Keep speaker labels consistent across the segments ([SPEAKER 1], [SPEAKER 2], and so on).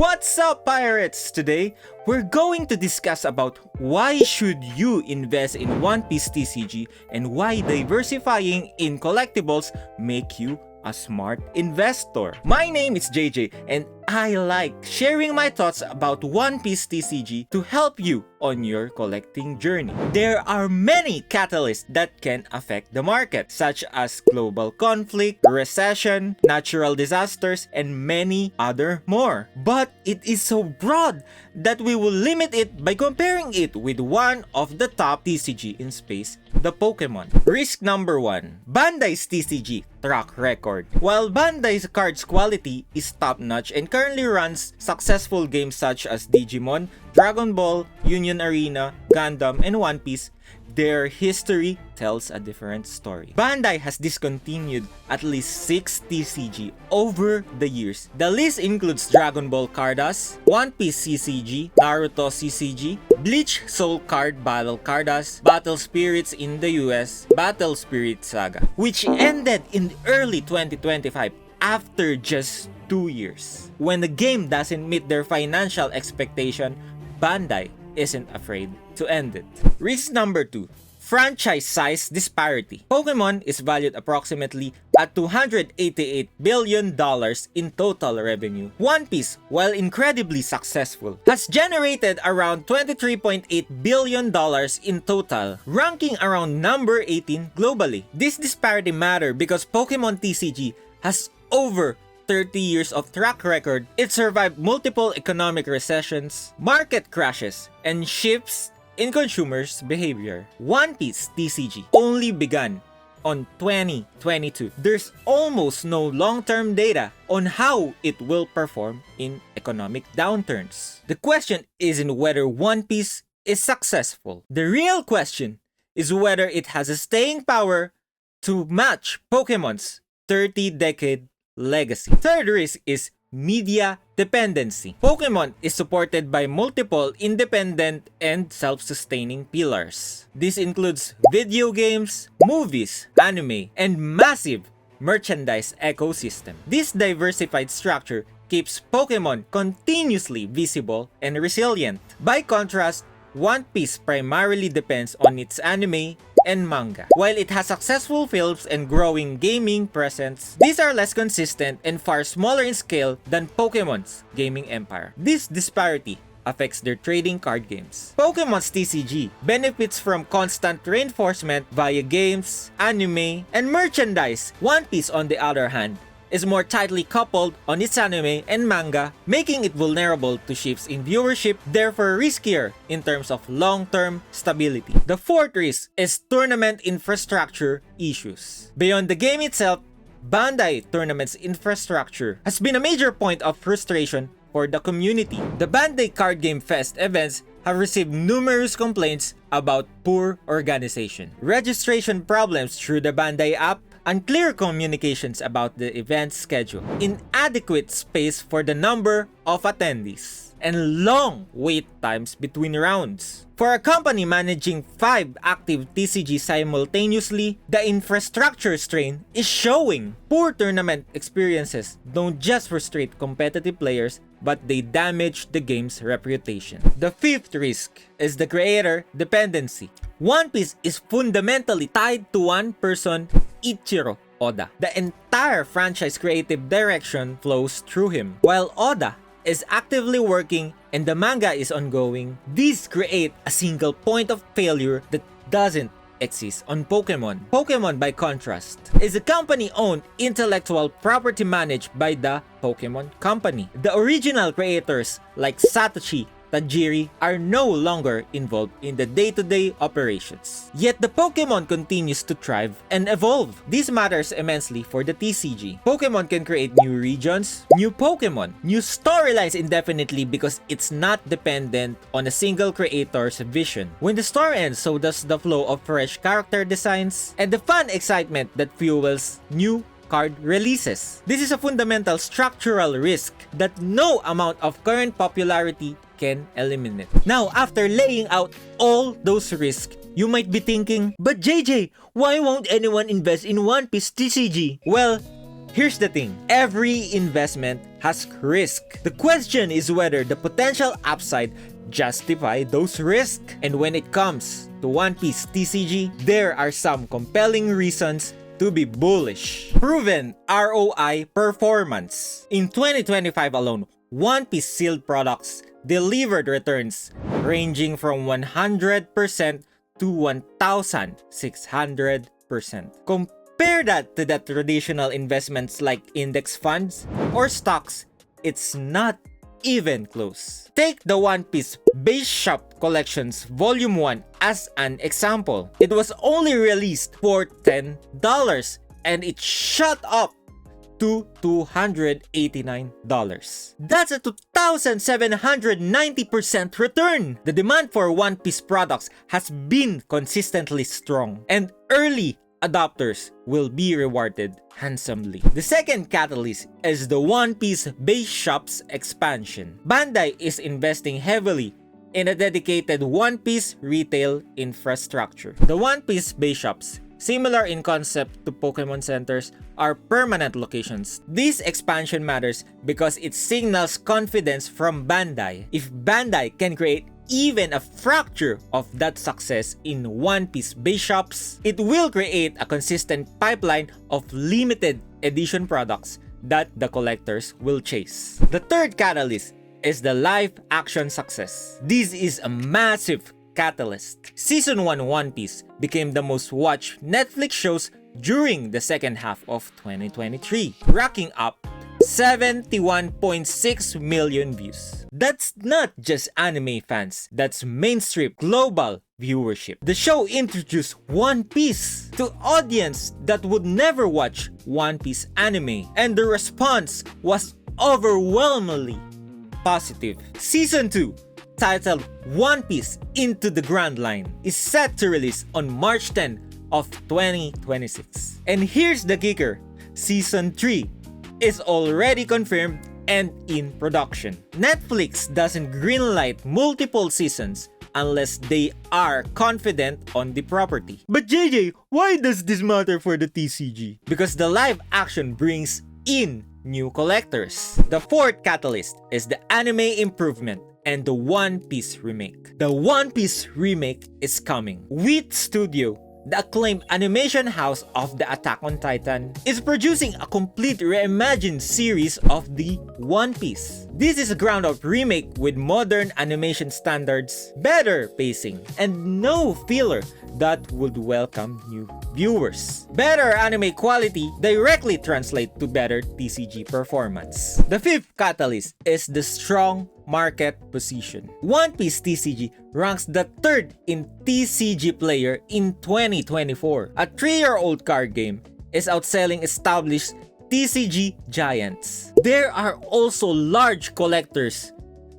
[SPEAKER 1] What's up, pirates? Today, we're going to discuss about why should you invest in One Piece TCG and why diversifying in collectibles make you a smart investor. My name is JJ and I like sharing my thoughts about One Piece TCG to help you on your collecting journey. There are many catalysts that can affect the market, such as global conflict, recession, natural disasters, and many other more. But it is so broad that we will limit it by comparing it with one of the top TCG in space, the Pokémon. Risk number 1. Bandai's TCG track record. While Bandai's cards quality is top-notch and currently runs successful games such as Digimon, Dragon Ball, Union Arena, Gundam, and One Piece, their history tells a different story. Bandai has discontinued at least 6 TCG over the years. The list includes Dragon Ball Cardas, One Piece CCG, Naruto CCG, Bleach Soul Card Battle Cardas, Battle Spirits in the US, Battle Spirit Saga, which ended in early 2025 after just 2 years. When the game doesn't meet their financial expectation, Bandai isn't afraid to end it. Risk number 2. Franchise size disparity. Pokémon is valued approximately at $288 billion in total revenue. One Piece, while incredibly successful, has generated around $23.8 billion in total, ranking around number 18 globally. This disparity matters because Pokémon TCG has over 30 years of track record. It survived multiple economic recessions, market crashes, and shifts in consumers' behavior. One Piece TCG only began on 2022. There's almost no long-term data on how it will perform in economic downturns. The question isn't whether One Piece is successful. The real question is whether it has a staying power to match Pokemon's 30-decade legacy. Third risk is media dependency. Pokemon is supported by multiple independent and self-sustaining pillars. This includes video games, movies, anime, and massive merchandise ecosystem. This diversified structure keeps Pokemon continuously visible and resilient. By contrast, One Piece primarily depends on its anime and manga. While it has successful films and growing gaming presence, these are less consistent and far smaller in scale than Pokemon's gaming empire. This disparity affects their trading card games. Pokemon's TCG benefits from constant reinforcement via games, anime, and merchandise. One Piece, on the other hand, is more tightly coupled on its anime and manga, making it vulnerable to shifts in viewership, therefore riskier in terms of long-term stability. The fourth risk is tournament infrastructure issues. Beyond the game itself, Bandai Tournament's infrastructure has been a major point of frustration for the community. The Bandai Card Game Fest events have received numerous complaints about poor organization, registration problems through the Bandai app, unclear communications about the event schedule, inadequate space for the number of attendees, and long wait times between rounds. For a company managing 5 active TCG simultaneously, the infrastructure strain is showing. Poor tournament experiences don't just frustrate competitive players, but they damage the game's reputation. The fifth risk is the creator dependency. One Piece is fundamentally tied to one person, Eiichiro Oda. The entire franchise creative direction flows through him. While Oda is actively working and the manga is ongoing, these create a single point of failure that doesn't exist on Pokemon. Pokemon, by contrast, is a company-owned intellectual property managed by the Pokemon Company. The original creators like Satoshi Tajiri are no longer involved in the day-to-day operations. Yet the Pokemon continues to thrive and evolve. This matters immensely for the TCG. Pokemon can create new regions, new Pokemon, new storylines indefinitely because it's not dependent on a single creator's vision. When the story ends, so does the flow of fresh character designs and the fun excitement that fuels new card releases. This is a fundamental structural risk that no amount of current popularity can eliminate. Now, after laying out all those risks, you might be thinking, but JJ, why won't anyone invest in One Piece TCG? Well, here's the thing. Every investment has risk. The question is whether the potential upside justify those risks. And when it comes to One Piece TCG, there are some compelling reasons to be bullish. Proven ROI performance. In 2025 alone, One Piece sealed products delivered returns ranging from 100% to 1,600%. Compare that to the traditional investments like index funds or stocks, it's not even close. Take the One Piece Base Shop Collections Volume 1 as an example. It was only released for $10 and it shot up to $289. That's a 2,790% return. The demand for One Piece products has been consistently strong, and early adopters will be rewarded handsomely. The second catalyst is the One Piece Base Shop's expansion. Bandai is investing heavily in a dedicated One Piece retail infrastructure. The One Piece Base Shops, similar in concept to Pokémon centers, are permanent locations. This expansion matters because it signals confidence from Bandai. If Bandai can create even a fracture of that success in One Piece Base Shops, it will create a consistent pipeline of limited edition products that the collectors will chase. The third catalyst is the live action success. This is a massive catalyst. Season 1 One Piece became the most watched Netflix shows during the second half of 2023, racking up 71.6 million views. That's not just anime fans, that's mainstream global viewership. The show introduced One Piece to audience that would never watch One Piece anime, and the response was overwhelmingly positive. Season 2, titled One Piece Into the Grand Line, is set to release on March 10 of 2026. And here's the kicker, Season 3 is already confirmed and in production. Netflix doesn't greenlight multiple seasons unless they are confident on the property. But JJ, why does this matter for the TCG? Because the live action brings in new collectors. The fourth catalyst is the anime improvement and the One Piece remake. The One Piece remake is coming. Wit Studio, the acclaimed animation house of the Attack on Titan, is producing a complete reimagined series of the One Piece. This is a ground-up remake with modern animation standards, better pacing, and no filler that would welcome new viewers. Better anime quality directly translates to better TCG performance. The fifth catalyst is the strong market position. One Piece TCG ranks the third in TCG player in 2024. A 3-year-old card game is outselling established TCG giants. There are also large collectors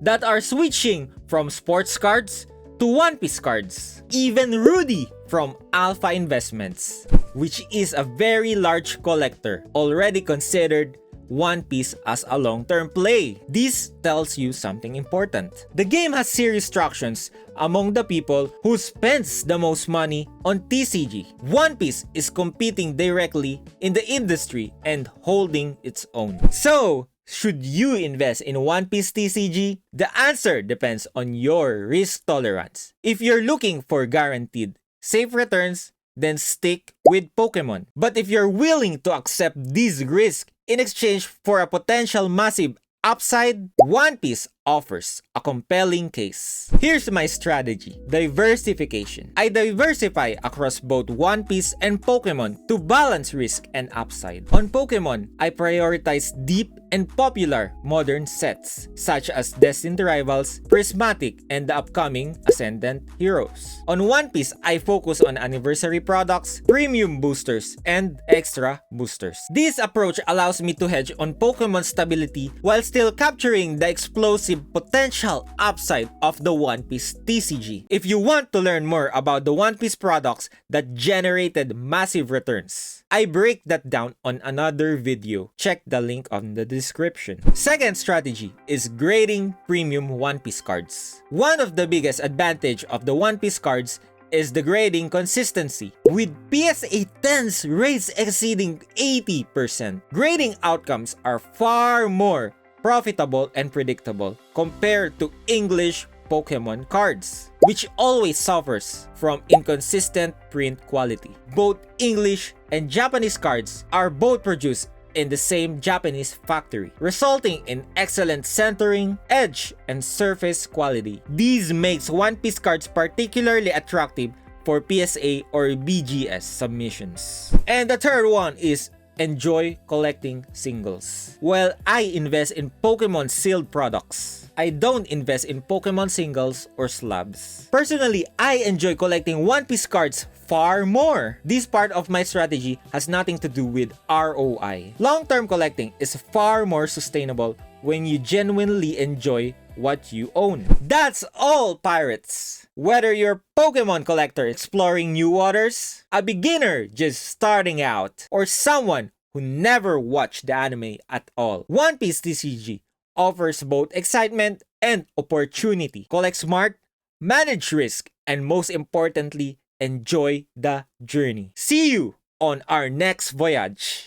[SPEAKER 1] that are switching from sports cards to One Piece cards. Even Rudy from Alpha Investments, which is a very large collector, already considered One Piece as a long-term play. This tells you something important. The game has serious traction among the people who spends the most money on TCG. One Piece is competing directly in the industry and holding its own. So, should you invest in One Piece TCG? The answer depends on your risk tolerance. If you're looking for guaranteed safe returns, then stick with Pokémon. But if you're willing to accept this risk in exchange for a potential massive upside, One Piece offers a compelling case. Here's my strategy: diversification. I diversify across both One Piece and Pokémon to balance risk and upside. On Pokémon, I prioritize deep and popular modern sets such as Destined Rivals, Prismatic, and the upcoming Ascendant Heroes. On One Piece, I focus on anniversary products, premium boosters, and extra boosters. This approach allows me to hedge on Pokémon stability while still capturing the explosive potential upside of the One Piece TCG. If you want to learn more about the One Piece products that generated massive returns, I break that down on another video. Check the link on the description. Second strategy is grading premium One Piece cards. One of the biggest advantage of the One Piece cards is the grading consistency. With PSA 10's rates exceeding 80%, grading outcomes are far more profitable and predictable compared to English Pokemon cards, which always suffers from inconsistent print quality. Both English and Japanese cards are both produced in the same Japanese factory, resulting in excellent centering, edge, and surface quality. These makes One Piece cards particularly attractive for PSA or BGS submissions. And the third one is enjoy collecting singles. While I invest in Pokemon sealed products, I don't invest in Pokemon singles or slabs. Personally, I enjoy collecting One Piece cards far more. This part of my strategy has nothing to do with ROI. Long-term collecting is far more sustainable when you genuinely enjoy what you own. That's all, pirates! Whether you're a Pokemon collector exploring new waters, a beginner just starting out, or someone who never watched the anime at all, One Piece TCG offers both excitement and opportunity. Collect smart, manage risk, and most importantly, enjoy the journey. See you on our next voyage!